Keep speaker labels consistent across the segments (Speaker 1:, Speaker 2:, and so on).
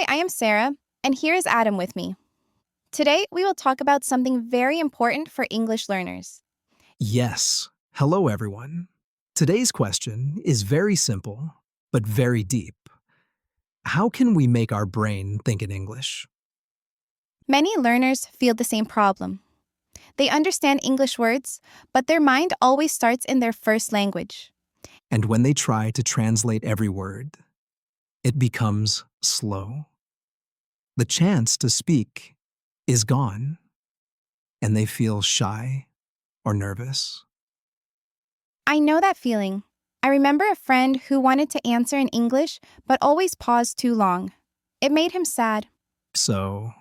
Speaker 1: Hi, I am Sarah, and here is Adam with me. Today, we will talk about something very important for English learners.
Speaker 2: Yes. Hello, everyone. Today's question is very simple, but very deep. How can we make our brain think in English?
Speaker 1: Many learners feel the same problem. They understand English words, but their mind always starts in their first language.
Speaker 2: And when they try to translate every word, it becomes slow. The chance to speak is gone, and they feel shy or nervous.
Speaker 1: I know that feeling. I remember a friend who wanted to answer in English but always paused too long. It made him sad.
Speaker 2: So,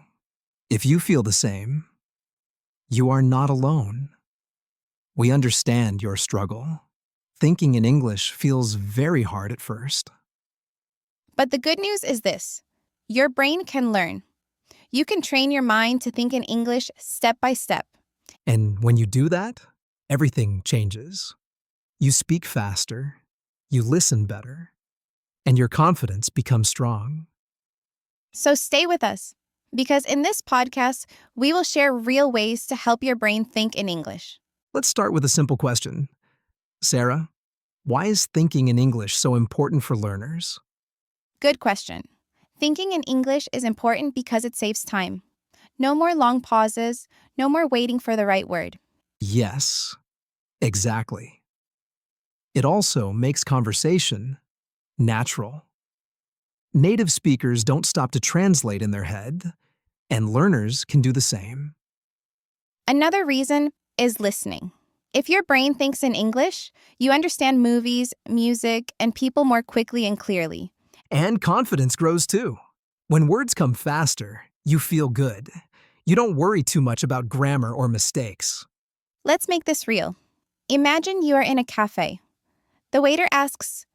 Speaker 2: if you feel the same, you are not alone. We understand your struggle. Thinking in English feels very hard at first.
Speaker 1: But the good news is this: your brain can learn. You can train your mind to think in English step by step.
Speaker 2: And when you do that, everything changes. You speak faster, you listen better, and your confidence becomes strong.
Speaker 1: So stay with us, because in this podcast, we will share real ways to help your brain think in English.
Speaker 2: Let's start with a simple question. Sarah, why is thinking in English so important for learners?
Speaker 1: Good question. Thinking in English is important because it saves time. No more long pauses, no more waiting for the right word.
Speaker 2: Yes, exactly. It also makes conversation natural. Native speakers don't stop to translate in their head, and learners can do the same.
Speaker 1: Another reason is listening. If your brain thinks in English, you understand movies, music, and people more quickly and clearly.
Speaker 2: And confidence grows too. When words come faster, you feel good. You don't worry too much about grammar or mistakes.
Speaker 1: Let's make this real. Imagine you are in a cafe. The waiter asks,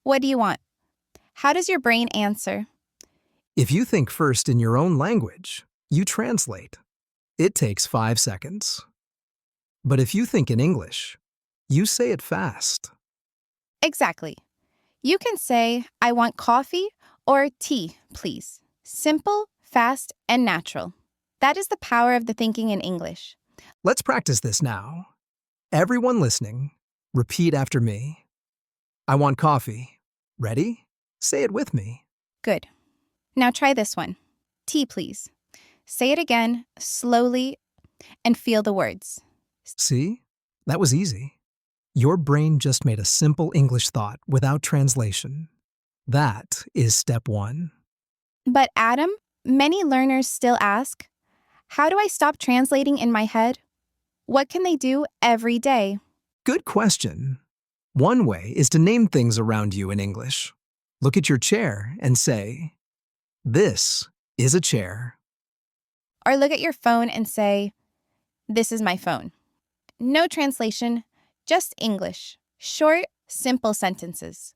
Speaker 1: "What do you want?" How does your brain answer?
Speaker 2: If you think first in your own language, you translate. It takes 5 seconds. But if you think in English, you say it fast.
Speaker 1: Exactly. You can say, "I want coffee," or "tea, please." Simple, fast, and natural. That is the power of the thinking in English.
Speaker 2: Let's practice this now. Everyone listening, repeat after me. I want coffee. Ready? Say it with me.
Speaker 1: Good. Now try this one. "Tea, please." Say it again, slowly, and feel the words.
Speaker 2: See? That was easy. Your brain just made a simple English thought without translation. That is step 1.
Speaker 1: But Adam, many learners still ask, how do I stop translating in my head? What can they do every day?
Speaker 2: Good question. One way is to name things around you in English. Look at your chair and say, "This is a chair."
Speaker 1: Or look at your phone and say, "This is my phone." No translation, just English. Short, simple sentences.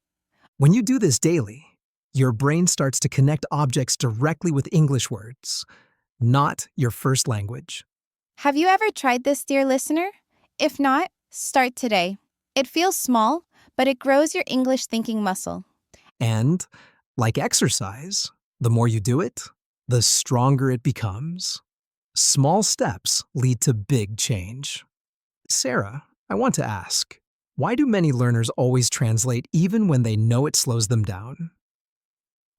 Speaker 2: When you do this daily, your brain starts to connect objects directly with English words, not your first language.
Speaker 1: Have you ever tried this, dear listener? If not, start today. It feels small, but it grows your English thinking muscle.
Speaker 2: And, like exercise, the more you do it, the stronger it becomes. Small steps lead to big change. Sarah, I want to ask, why do many learners always translate even when they know it slows them down?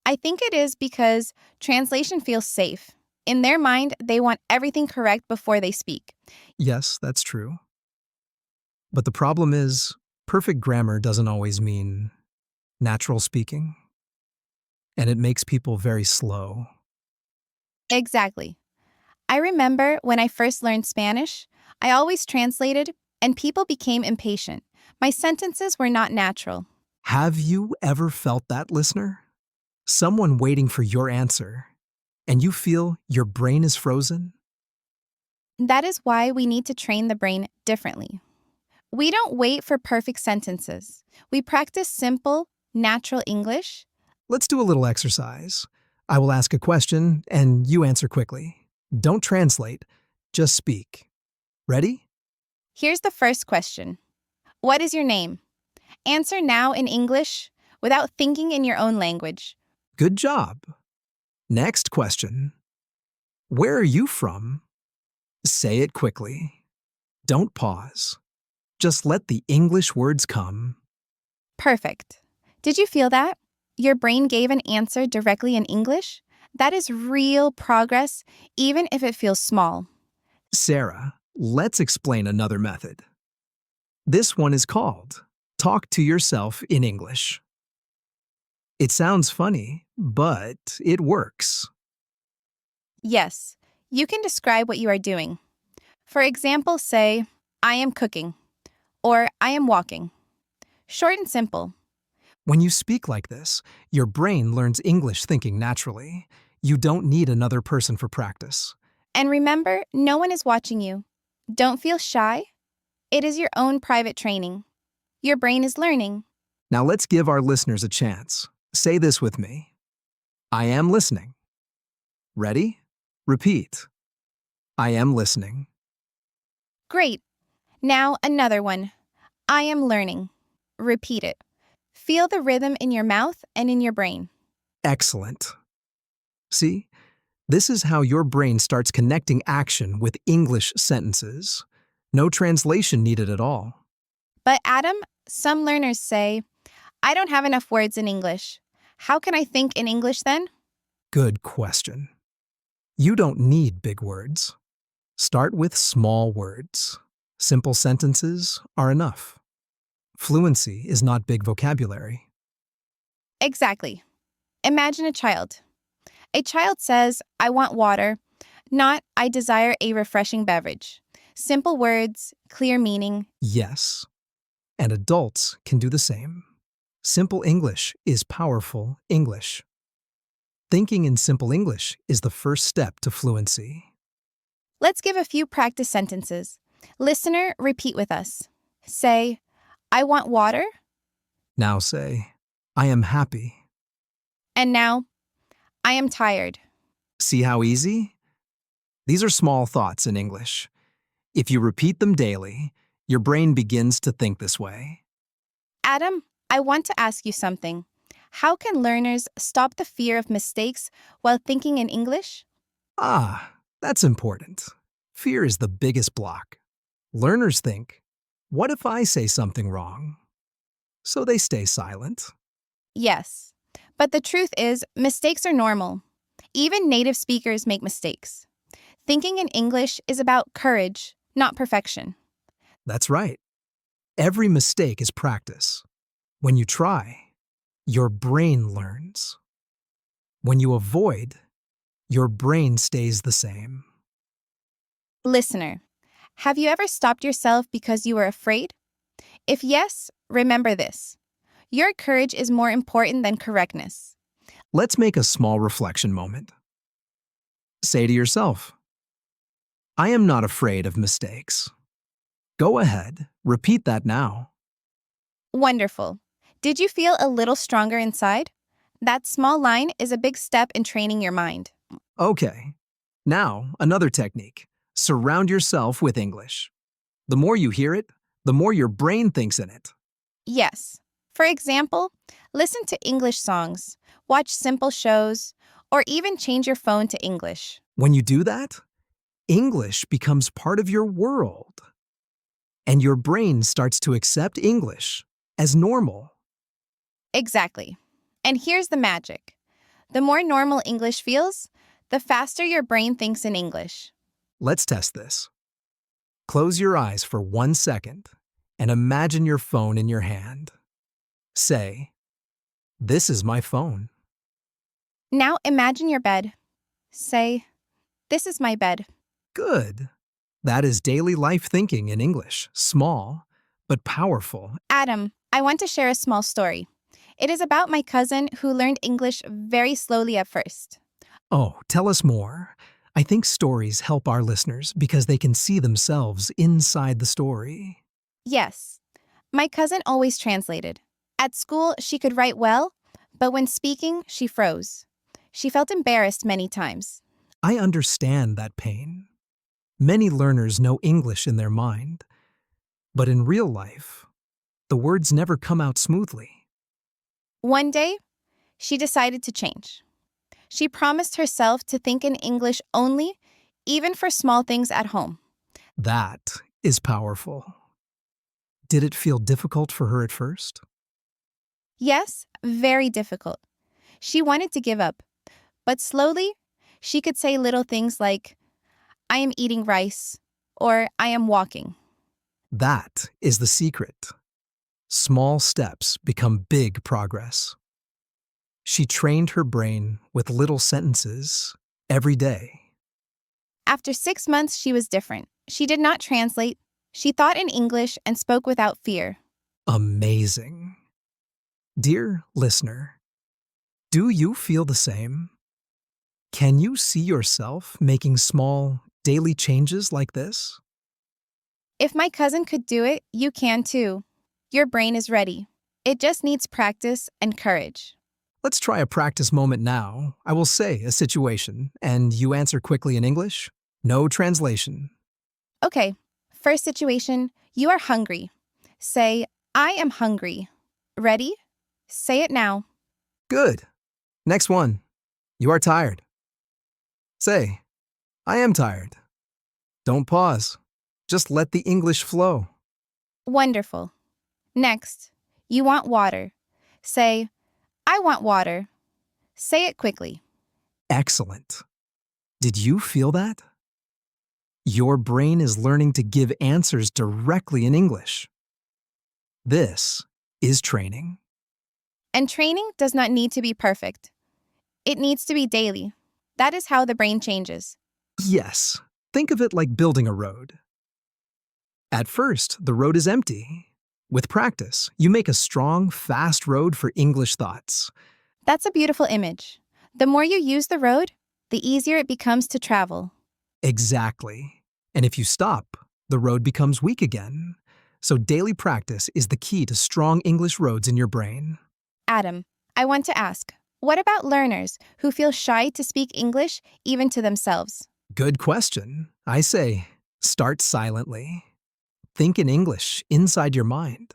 Speaker 1: I think it is because translation feels safe. In their mind, they want everything correct before they speak.
Speaker 2: Yes, that's true. But the problem is, perfect grammar doesn't always mean natural speaking, and it makes people very slow.
Speaker 1: Exactly. I remember when I first learned Spanish, I always translated, and people became impatient. My sentences were not natural.
Speaker 2: Have you ever felt that, listener? Someone waiting for your answer, and you feel your brain is frozen?
Speaker 1: That is why we need to train the brain differently. We don't wait for perfect sentences. We practice simple, natural English.
Speaker 2: Let's do a little exercise. I will ask a question, and you answer quickly. Don't translate, just speak. Ready?
Speaker 1: Here's the first question. What is your name? Answer now in English without thinking in your own language.
Speaker 2: Good job. Next question. Where are you from? Say it quickly. Don't pause. Just let the English words come.
Speaker 1: Perfect. Did you feel that? Your brain gave an answer directly in English? That is real progress, even if it feels small.
Speaker 2: Sarah, let's explain another method. This one is called Talk to Yourself in English. It sounds funny, but it works.
Speaker 1: Yes, you can describe what you are doing. For example, say, I am cooking, or I am walking. Short and simple.
Speaker 2: When you speak like this, your brain learns English thinking naturally. You don't need another person for practice.
Speaker 1: And remember, no one is watching you. Don't feel shy. It is your own private training. Your brain is learning.
Speaker 2: Now let's give our listeners a chance. Say this with me. I am listening. Ready? Repeat. I am listening.
Speaker 1: Great. Now another one. I am learning. Repeat it. Feel the rhythm in your mouth and in your brain.
Speaker 2: Excellent. See? This is how your brain starts connecting action with English sentences. No translation needed at all.
Speaker 1: But Adam, some learners say, I don't have enough words in English. How can I think in English then?
Speaker 2: Good question. You don't need big words. Start with small words. Simple sentences are enough. Fluency is not big vocabulary.
Speaker 1: Exactly. Imagine a child. A child says, I want water, not I desire a refreshing beverage. Simple words, clear meaning.
Speaker 2: Yes. And adults can do the same. Simple English is powerful English. Thinking in simple English is the first step to fluency.
Speaker 1: Let's give a few practice sentences. Listener, repeat with us. Say, I want water.
Speaker 2: Now say, I am happy.
Speaker 1: And now, I am tired.
Speaker 2: See how easy? These are small thoughts in English. If you repeat them daily, your brain begins to think this way.
Speaker 1: Adam, I want to ask you something. How can learners stop the fear of mistakes while thinking in English?
Speaker 2: Ah, that's important. Fear is the biggest block. Learners think, what if I say something wrong? So they stay silent.
Speaker 1: Yes. But the truth is, mistakes are normal. Even native speakers make mistakes. Thinking in English is about courage, not perfection.
Speaker 2: That's right. Every mistake is practice. When you try, your brain learns. When you avoid, your brain stays the same.
Speaker 1: Listener, have you ever stopped yourself because you were afraid? If yes, remember this. Your courage is more important than correctness.
Speaker 2: Let's make a small reflection moment. Say to yourself, I am not afraid of mistakes. Go ahead, repeat that now.
Speaker 1: Wonderful. Did you feel a little stronger inside? That small line is a big step in training your mind.
Speaker 2: Okay. Now, another technique. Surround yourself with English. The more you hear it, the more your brain thinks in it.
Speaker 1: Yes. For example, listen to English songs, watch simple shows, or even change your phone to English.
Speaker 2: When you do that, English becomes part of your world. And your brain starts to accept English as normal.
Speaker 1: Exactly. And here's the magic. The more normal English feels, the faster your brain thinks in English.
Speaker 2: Let's test this. Close your eyes for 1 second and imagine your phone in your hand. Say, this is my phone.
Speaker 1: Now imagine your bed. Say, this is my bed.
Speaker 2: Good. That is daily life thinking in English, small, but powerful.
Speaker 1: Adam, I want to share a small story. It is about my cousin who learned English very slowly at first.
Speaker 2: Oh, tell us more. I think stories help our listeners because they can see themselves inside the story.
Speaker 1: Yes, my cousin always translated. At school, she could write well, but when speaking, she froze. She felt embarrassed many times.
Speaker 2: I understand that pain. Many learners know English in their mind, but in real life, the words never come out smoothly.
Speaker 1: One day, she decided to change. She promised herself to think in English only, even for small things at home.
Speaker 2: That is powerful. Did it feel difficult for her at first?
Speaker 1: Yes, very difficult. She wanted to give up, but slowly, she could say little things like, I am eating rice, or I am walking.
Speaker 2: That is the secret. Small steps become big progress. She trained her brain with little sentences every day.
Speaker 1: After 6 months, she was different. She did not translate. She thought in English and spoke without fear.
Speaker 2: Amazing. Dear listener, do you feel the same? Can you see yourself making small, daily changes like this?
Speaker 1: If my cousin could do it, you can too. Your brain is ready. It just needs practice and courage.
Speaker 2: Let's try a practice moment now. I will say a situation, and you answer quickly in English. No translation.
Speaker 1: Okay, first situation, you are hungry. Say, I am hungry. Ready? Say it now.
Speaker 2: Good. Next one. You are tired. Say, I am tired. Don't pause. Just let the English flow.
Speaker 1: Wonderful. Next, you want water. Say, I want water. Say it quickly.
Speaker 2: Excellent. Did you feel that? Your brain is learning to give answers directly in English. This is training.
Speaker 1: And training does not need to be perfect. It needs to be daily. That is how the brain changes.
Speaker 2: Yes, think of it like building a road. At first, the road is empty. With practice, you make a strong, fast road for English thoughts.
Speaker 1: That's a beautiful image. The more you use the road, the easier it becomes to travel.
Speaker 2: Exactly. And if you stop, the road becomes weak again. So daily practice is the key to strong English roads in your brain.
Speaker 1: Adam, I want to ask, what about learners who feel shy to speak English even to themselves?
Speaker 2: Good question. I say, start silently. Think in English inside your mind.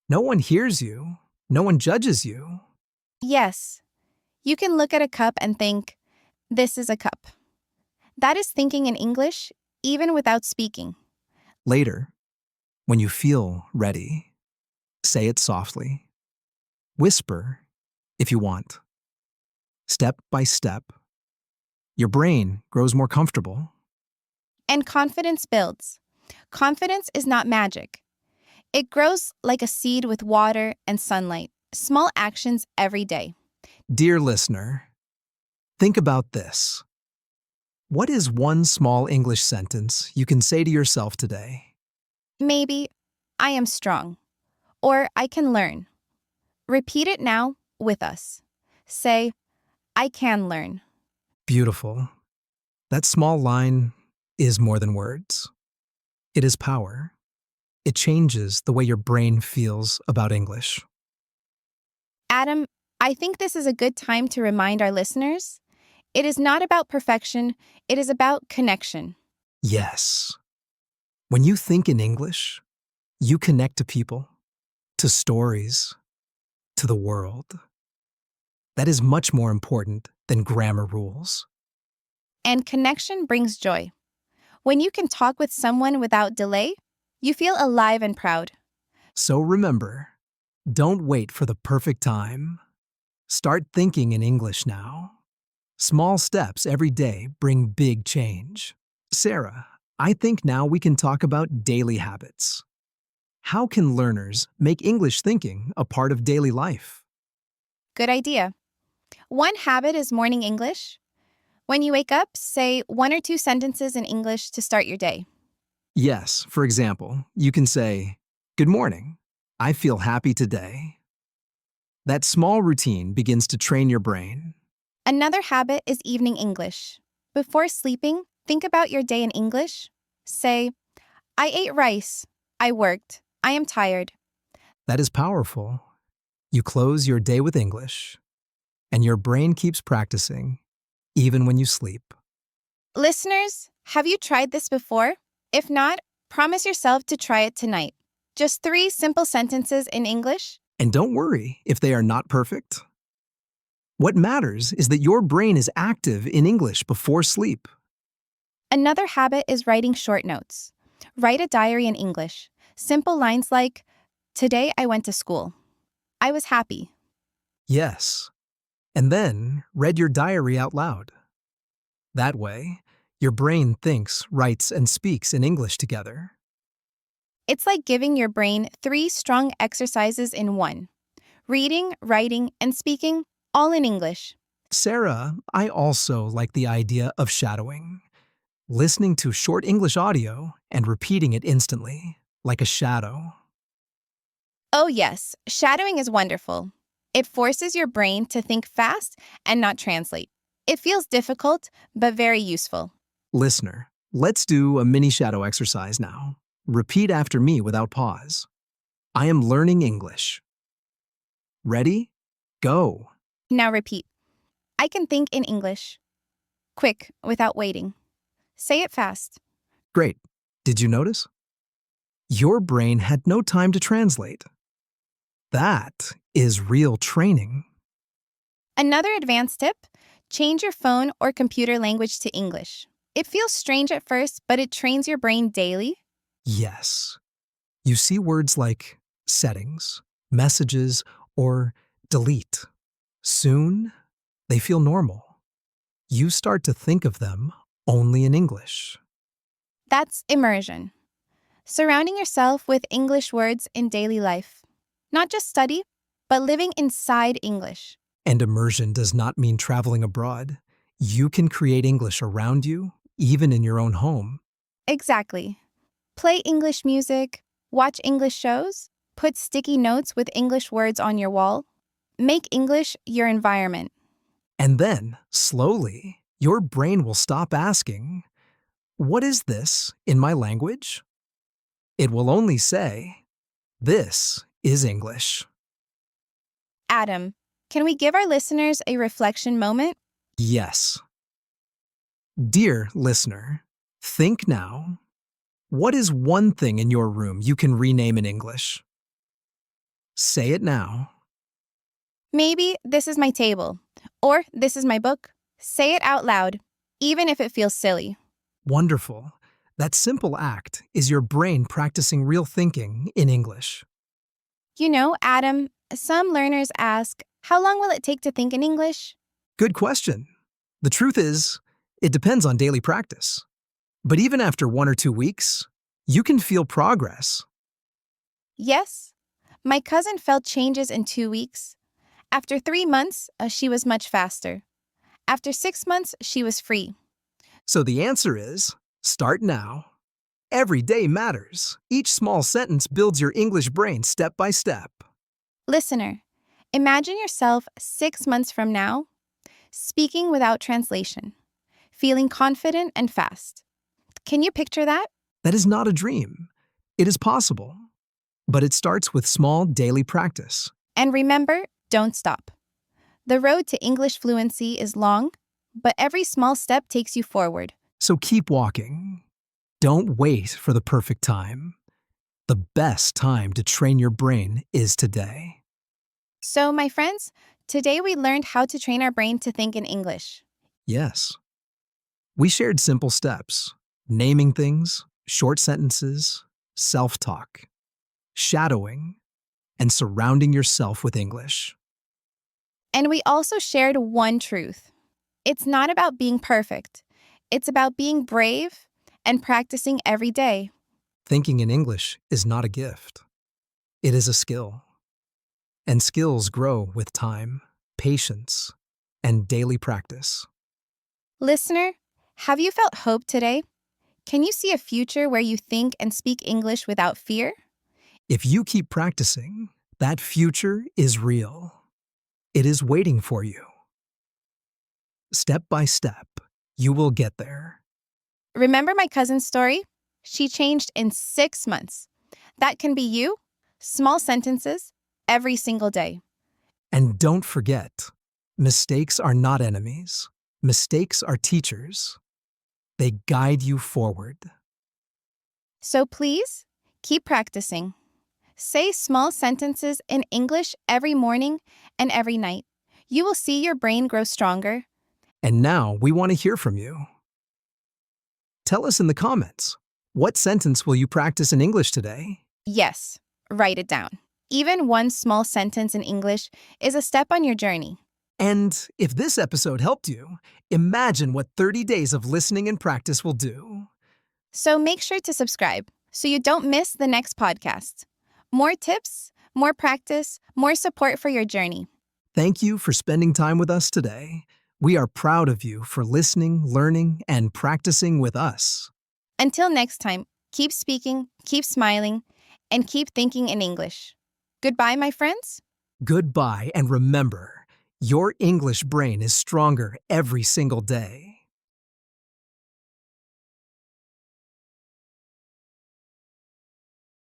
Speaker 2: No one hears you. No one judges you.
Speaker 1: Yes, you can look at a cup and think, this is a cup. That is thinking in English, even without speaking.
Speaker 2: Later, when you feel ready, say it softly. Whisper if you want. Step by step, your brain grows more comfortable.
Speaker 1: And confidence builds. Confidence is not magic. It grows like a seed with water and sunlight, small actions every day.
Speaker 2: Dear listener, think about this. What is one small English sentence you can say to yourself today?
Speaker 1: Maybe, I am strong, or I can learn. Repeat it now with us. Say, I can learn.
Speaker 2: Beautiful. That small line is more than words. It is power. It changes the way your brain feels about English.
Speaker 1: Adam, I think this is a good time to remind our listeners, it is not about perfection, it is about connection.
Speaker 2: Yes. When you think in English, you connect to people, to stories, to the world. That is much more important than grammar rules.
Speaker 1: And connection brings joy. When you can talk with someone without delay, you feel alive and proud.
Speaker 2: So remember, don't wait for the perfect time. Start thinking in English now. Small steps every day bring big change. Sarah, I think now we can talk about daily habits. How can learners make English thinking a part of daily life?
Speaker 1: Good idea. One habit is morning English. When you wake up, say 1 or 2 sentences in English to start your day.
Speaker 2: Yes, for example, you can say, "Good morning. I feel happy today." That small routine begins to train your brain.
Speaker 1: Another habit is evening English. Before sleeping, think about your day in English. Say, I ate rice. I worked. I am tired.
Speaker 2: That is powerful. You close your day with English, and your brain keeps practicing, even when you sleep.
Speaker 1: Listeners, have you tried this before? If not, promise yourself to try it tonight. Just 3 simple sentences in English.
Speaker 2: And don't worry if they are not perfect. What matters is that your brain is active in English before sleep.
Speaker 1: Another habit is writing short notes. Write a diary in English. Simple lines like, "Today I went to school. I was happy."
Speaker 2: Yes. And then read your diary out loud. That way, your brain thinks, writes, and speaks in English together.
Speaker 1: It's like giving your brain 3 strong exercises in one: reading, writing, and speaking, all in English.
Speaker 2: Sarah, I also like the idea of shadowing. Listening to short English audio and repeating it instantly, like a shadow.
Speaker 1: Oh yes, shadowing is wonderful. It forces your brain to think fast and not translate. It feels difficult, but very useful.
Speaker 2: Listener, let's do a mini shadow exercise now. Repeat after me without pause. I am learning English. Ready? Go.
Speaker 1: Now repeat. I can think in English. Quick, without waiting. Say it fast.
Speaker 2: Great. Did you notice? Your brain had no time to translate. That is real training.
Speaker 1: Another advanced tip: change your phone or computer language to English. It feels strange at first, but it trains your brain daily.
Speaker 2: Yes. You see words like settings, messages, or delete. Soon, they feel normal. You start to think of them only in English.
Speaker 1: That's immersion. Surrounding yourself with English words in daily life. Not just study, but living inside English.
Speaker 2: And immersion does not mean traveling abroad. You can create English around you, even in your own home.
Speaker 1: Exactly. Play English music, watch English shows, put sticky notes with English words on your wall. Make English your environment.
Speaker 2: And then, slowly, your brain will stop asking, "What is this in my language?" It will only say, "This is English."
Speaker 1: Adam, can we give our listeners a reflection moment?
Speaker 2: Yes. Dear listener, think now. What is one thing in your room you can rename in English? Say it now.
Speaker 1: Maybe this is my table, or this is my book. Say it out loud, even if it feels silly.
Speaker 2: Wonderful. That simple act is your brain practicing real thinking in English.
Speaker 1: You know, Adam, some learners ask, how long will it take to think in English?
Speaker 2: Good question. The truth is, it depends on daily practice. But even after 1 or 2 weeks, you can feel progress.
Speaker 1: Yes. My cousin felt changes in 2 weeks. After 3 months, she was much faster. After 6 months, she was free.
Speaker 2: So the answer is, start now. Every day matters. Each small sentence builds your English brain step by step.
Speaker 1: Listener, imagine yourself 6 months from now, speaking without translation, feeling confident and fast. Can you picture that?
Speaker 2: That is not a dream. It is possible. But it starts with small daily practice.
Speaker 1: And remember, don't stop. The road to English fluency is long, but every small step takes you forward.
Speaker 2: So keep walking. Don't wait for the perfect time. The best time to train your brain is today.
Speaker 1: So, my friends, today we learned how to train our brain to think in English.
Speaker 2: Yes. We shared simple steps: naming things, short sentences, self-talk, shadowing, and surrounding yourself with English.
Speaker 1: And we also shared one truth. It's not about being perfect. It's about being brave and practicing every day.
Speaker 2: Thinking in English is not a gift. It is a skill. And skills grow with time, patience, and daily practice.
Speaker 1: Listener, have you felt hope today? Can you see a future where you think and speak English without fear?
Speaker 2: If you keep practicing, that future is real. It is waiting for you. Step by step, you will get there.
Speaker 1: Remember my cousin's story? She changed in 6 months. That can be you, small sentences, every single day.
Speaker 2: And don't forget, mistakes are not enemies. Mistakes are teachers. They guide you forward.
Speaker 1: So please, keep practicing. Say small sentences in English every morning and every night. You will see your brain grow stronger.
Speaker 2: And now we want to hear from you. Tell us in the comments, what sentence will you practice in English today?
Speaker 1: Yes, write it down. Even one small sentence in English is a step on your journey.
Speaker 2: And if this episode helped you, imagine what 30 days of listening and practice will do.
Speaker 1: So make sure to subscribe so you don't miss the next podcast. More tips, more practice, more support for your journey.
Speaker 2: Thank you for spending time with us today. We are proud of you for listening, learning, and practicing with us.
Speaker 1: Until next time, keep speaking, keep smiling, and keep thinking in English. Goodbye, my friends.
Speaker 2: Goodbye, and remember, your English brain is stronger every single day.